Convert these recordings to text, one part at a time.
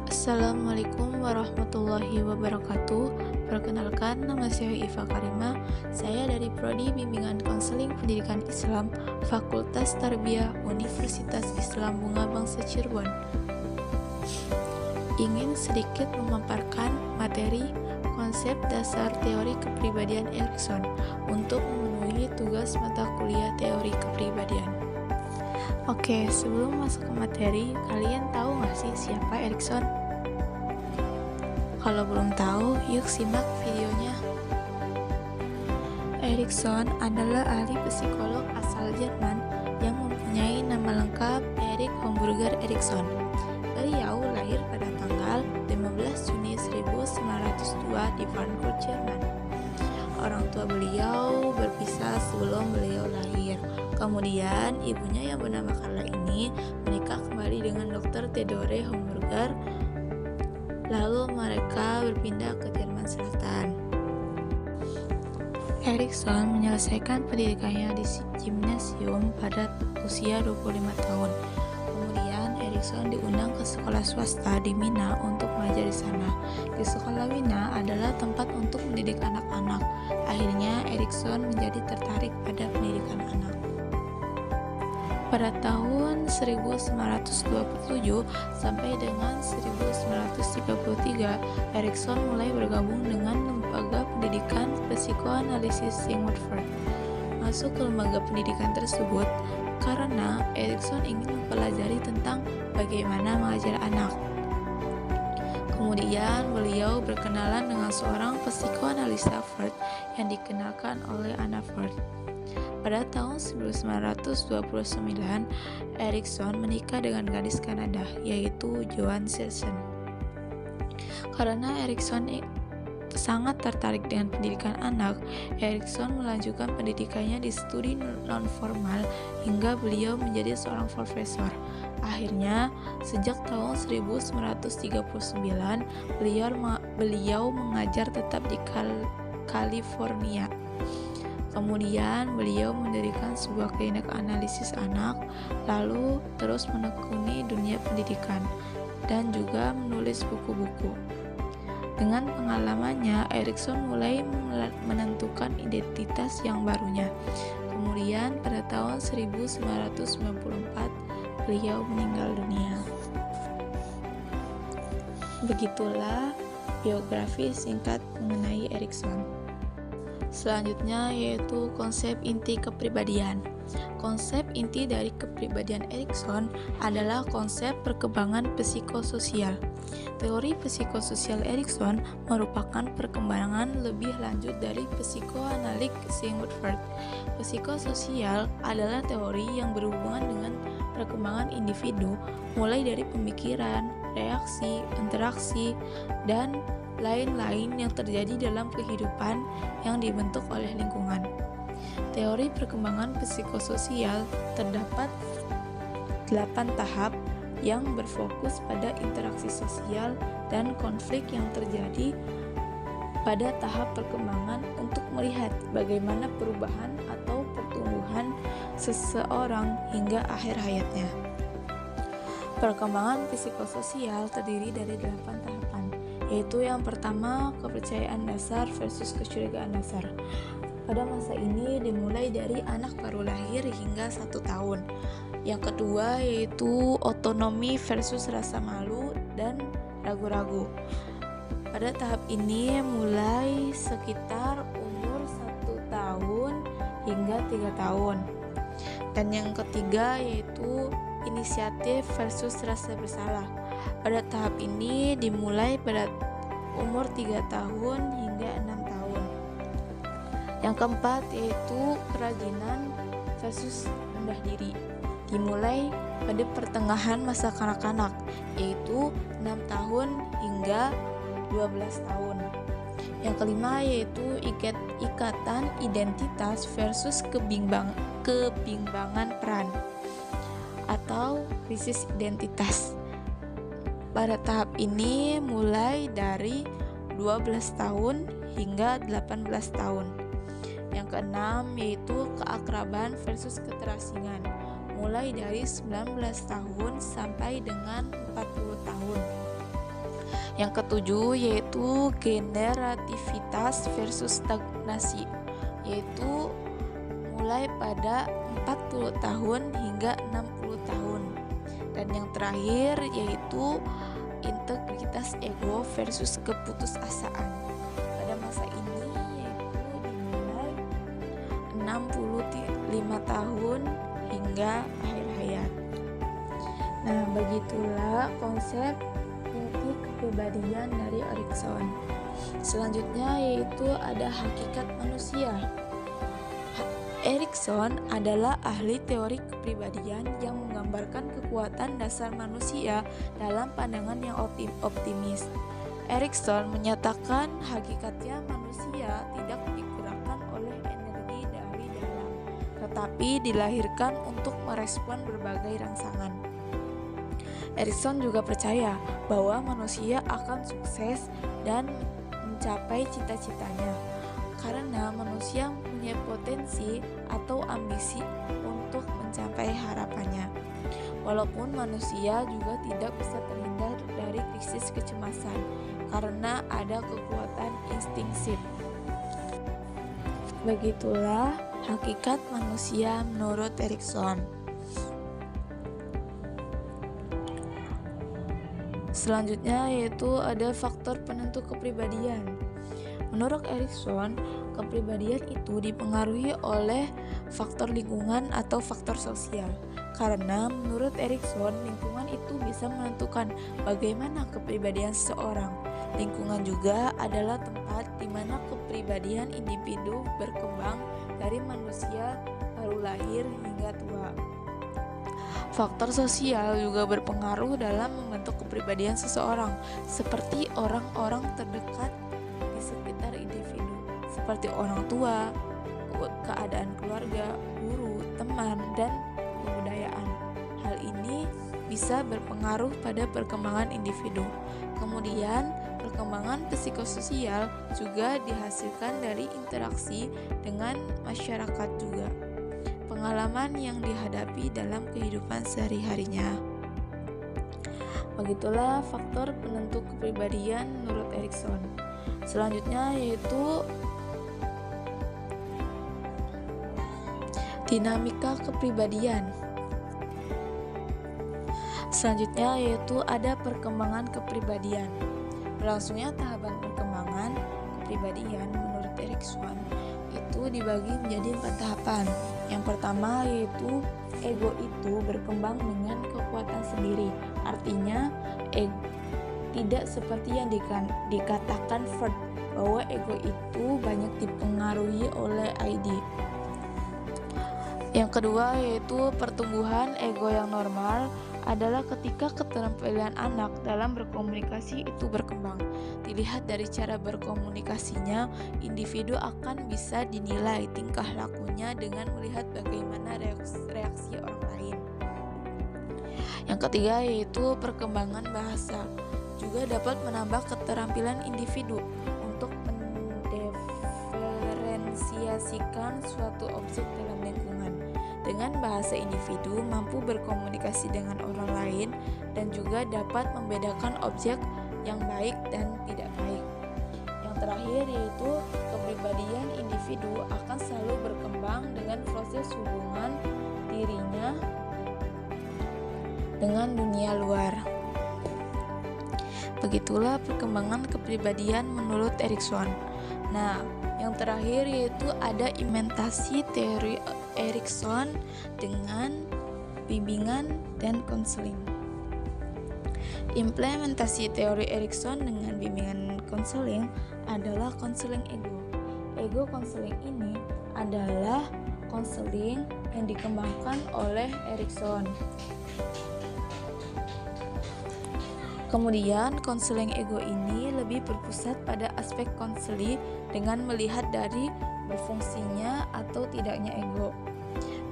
Assalamualaikum warahmatullahi wabarakatuh. Perkenalkan, nama saya Iva Karima. Saya dari Prodi Bimbingan Konseling Pendidikan Islam, Fakultas Tarbiyah Universitas Islam Bunga Bangsa Cirebon. Ingin sedikit memaparkan materi konsep dasar teori kepribadian Erikson untuk memenuhi tugas mata kuliah teori kepribadian. Oke, sebelum masuk ke materi, kalian tahu nggak sih siapa Erikson? Kalau belum tahu, yuk simak videonya. Erikson adalah ahli psikolog asal Jerman yang mempunyai nama lengkap Erik Homburger Erikson. Beliau lahir pada tanggal 15 Juni 1902 di Frankfurt, Jerman. Orang tua beliau berpisah sebelum beliau lahir. Kemudian ibunya yang bernama Carla ini menikah kembali dengan Dr. Theodore Homburger. Lalu mereka berpindah ke Jerman Selatan. Erikson menyelesaikan pendidikannya di gimnasium pada usia 25 tahun. Kemudian Erikson diundang ke sekolah swasta di Wina untuk mengajar di sana. Di sekolah Wina adalah tempat untuk mendidik anak-anak. Akhirnya Erikson menjadi tertarik pada pendidikan anak. Pada tahun 1927 sampai dengan 1933, Erikson mulai bergabung dengan lembaga pendidikan psikoanalisis Sigmund Freud. Masuk ke lembaga pendidikan tersebut karena Erikson ingin mempelajari tentang bagaimana mengajar anak. Kemudian beliau berkenalan dengan seorang psikoanalisa Freud yang dikenalkan oleh Anna Freud. Pada tahun 1929, Erikson menikah dengan gadis Kanada, yaitu Joan Sisson. Karena Erikson sangat tertarik dengan pendidikan anak, Erikson melanjutkan pendidikannya di studi non-formal hingga beliau menjadi seorang profesor. Akhirnya, sejak tahun 1939, beliau mengajar tetap di California. Kemudian beliau mendirikan sebuah klinik analisis anak, lalu terus menekuni dunia pendidikan, dan juga menulis buku-buku. Dengan pengalamannya, Erikson mulai menentukan identitas yang barunya. Kemudian pada tahun 1994, beliau meninggal dunia. Begitulah biografi singkat mengenai Erikson. Selanjutnya yaitu konsep inti kepribadian. Konsep inti dari kepribadian Erikson adalah konsep perkembangan psikososial. Teori psikososial Erikson merupakan perkembangan lebih lanjut dari psikoanalik Sigmund Freud. Psikososial adalah teori yang berhubungan dengan perkembangan individu, mulai dari pemikiran, reaksi, interaksi, dan lain-lain yang terjadi dalam kehidupan yang dibentuk oleh lingkungan. Teori perkembangan psikososial terdapat 8 tahap yang berfokus pada interaksi sosial dan konflik yang terjadi pada tahap perkembangan untuk melihat bagaimana perubahan atau pertumbuhan seseorang hingga akhir hayatnya. Perkembangan psikososial terdiri dari 8 tahapan, yaitu yang pertama, kepercayaan dasar versus kecurigaan dasar. Pada masa ini dimulai dari anak baru lahir hingga 1 tahun. Yang kedua yaitu otonomi versus rasa malu dan ragu-ragu. Pada tahap ini mulai sekitar umur 1 tahun hingga 3 tahun. Dan yang ketiga yaitu inisiatif versus rasa bersalah. Pada tahap ini dimulai pada umur 3 tahun hingga 6 tahun. Yang keempat yaitu kerajinan versus rendah diri. Dimulai pada pertengahan masa kanak-kanak, yaitu 6 tahun hingga 12 tahun. Yang kelima yaitu ikatan identitas versus kebimbangan peran atau krisis identitas. Pada tahap ini mulai dari 12 tahun hingga 18 tahun. Yang keenam yaitu keakraban versus keterasingan, mulai dari 19 tahun sampai dengan 40 tahun. Yang ketujuh yaitu generativitas versus stagnasi, yaitu mulai pada 40 tahun hingga 60 tahun. Dan yang terakhir yaitu integritas ego versus keputusasaan. Pada masa ini yaitu dimulai 65 tahun hingga akhir hayat. Nah, begitulah konsep inti kepribadian dari Erikson. Selanjutnya yaitu ada hakikat manusia. Erikson adalah ahli teori kepribadian yang menggambarkan kekuatan dasar manusia dalam pandangan yang optimis. Erikson menyatakan hakikatnya manusia tidak digerakkan oleh energi dari dalam, tetapi dilahirkan untuk merespon berbagai rangsangan. Erikson juga percaya bahwa manusia akan sukses dan mencapai cita-citanya karena manusia punya potensi atau ambisi untuk mencapai harapannya. Walaupun manusia juga tidak bisa terhindar dari krisis kecemasan karena ada kekuatan instinktif. Begitulah hakikat manusia menurut Erikson. Selanjutnya yaitu ada faktor penentu kepribadian. Menurut Erikson, kepribadian itu dipengaruhi oleh faktor lingkungan atau faktor sosial. Karena menurut Erikson, lingkungan itu bisa menentukan bagaimana kepribadian seseorang. Lingkungan juga adalah tempat di mana kepribadian individu berkembang dari manusia baru lahir hingga tua. Faktor sosial juga berpengaruh dalam membentuk kepribadian seseorang, seperti orang-orang terdekat di sekitar individu, seperti orang tua, keadaan keluarga, guru, teman, dan kebudayaan. Hal ini bisa berpengaruh pada perkembangan individu. Kemudian, perkembangan psikososial juga dihasilkan dari interaksi dengan masyarakat juga. Pengalaman yang dihadapi dalam kehidupan sehari-harinya. Begitulah faktor penentu kepribadian menurut Erikson. Selanjutnya yaitu dinamika kepribadian. Selanjutnya yaitu ada perkembangan kepribadian. Berlangsungnya tahapan perkembangan kepribadian menurut Erikson itu dibagi menjadi 4 tahapan. Yang pertama yaitu ego itu berkembang dengan kekuatan sendiri. Artinya tidak seperti yang dikatakan Freud bahwa ego itu banyak dipengaruhi oleh ID. Yang kedua yaitu pertumbuhan ego yang normal adalah ketika keterampilan anak dalam berkomunikasi itu berkembang. Dilihat dari cara berkomunikasinya, individu akan bisa dinilai tingkah lakunya dengan melihat bagaimana reaksi orang lain. Yang ketiga yaitu perkembangan bahasa, juga dapat menambah keterampilan individu untuk mendiferensiasikan suatu objek dalam lingkungan. Dengan bahasa individu mampu berkomunikasi dengan orang lain dan juga dapat membedakan objek yang baik dan tidak baik. Yang terakhir yaitu kepribadian individu akan selalu berkembang dengan proses hubungan dirinya dengan dunia luar. Begitulah perkembangan kepribadian menurut Erikson. Nah, yang terakhir yaitu ada implementasi teori Erikson dengan bimbingan dan konseling. Implementasi teori Erikson dengan bimbingan konseling adalah konseling ego. Ego konseling ini adalah konseling yang dikembangkan oleh Erikson. Kemudian, konseling ego ini lebih berpusat pada aspek konseli dengan melihat dari berfungsinya atau tidaknya ego.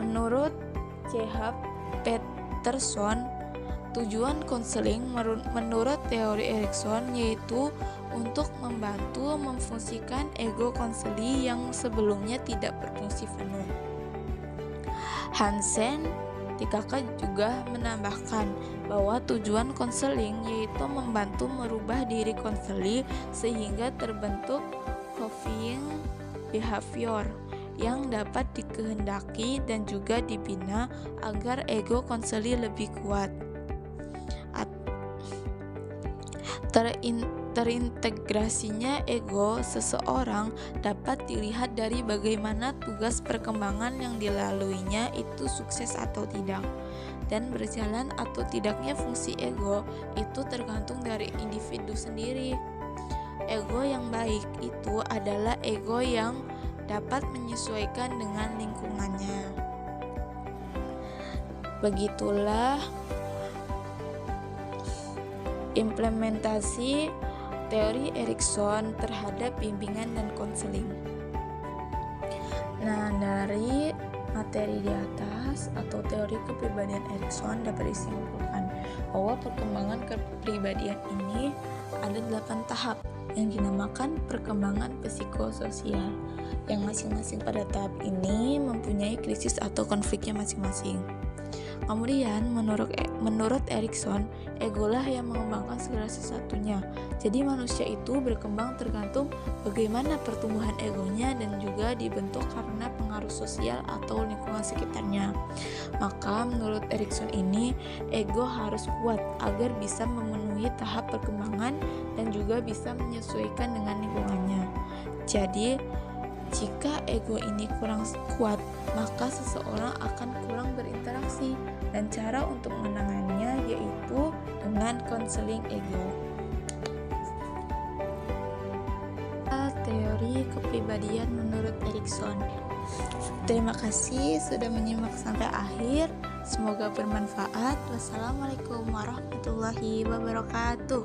Menurut C.H. Peterson, tujuan konseling menurut teori Erikson yaitu untuk membantu memfungsikan ego konseli yang sebelumnya tidak berfungsi penuh. Hansen DKK juga menambahkan bahwa tujuan konseling yaitu membantu merubah diri konseli sehingga terbentuk coping behavior yang dapat dikehendaki dan juga dibina agar ego konseli lebih kuat. Terintegrasinya ego seseorang dapat dilihat dari bagaimana tugas perkembangan yang dilaluinya itu sukses atau tidak, dan berjalan atau tidaknya fungsi ego itu tergantung dari individu sendiri. Ego yang baik itu adalah ego yang dapat menyesuaikan dengan lingkungannya. Begitulah implementasi teori Erikson terhadap bimbingan dan konseling. Nah, dari materi di atas atau teori kepribadian Erikson dapat disimpulkan bahwa perkembangan kepribadian ini ada 8 tahap yang dinamakan perkembangan psikososial, yang masing-masing pada tahap ini mempunyai krisis atau konfliknya masing-masing. Kemudian menurut Erikson, egolah yang mengembangkan segala sesuatunya. Jadi manusia itu berkembang tergantung bagaimana pertumbuhan egonya dan juga dibentuk karena pengaruh sosial atau lingkungan sekitarnya. Maka menurut Erikson ini, ego harus kuat agar bisa memenuhi tahap perkembangan dan juga bisa menyesuaikan dengan lingkungannya. Jadi jika ego ini kurang kuat, maka seseorang akan kurang berinteraksi, dan cara untuk menangani yaitu dengan konseling ego. Teori kepribadian menurut Erikson. Terima kasih sudah menyimak sampai akhir. Semoga bermanfaat. Wassalamualaikum warahmatullahi wabarakatuh.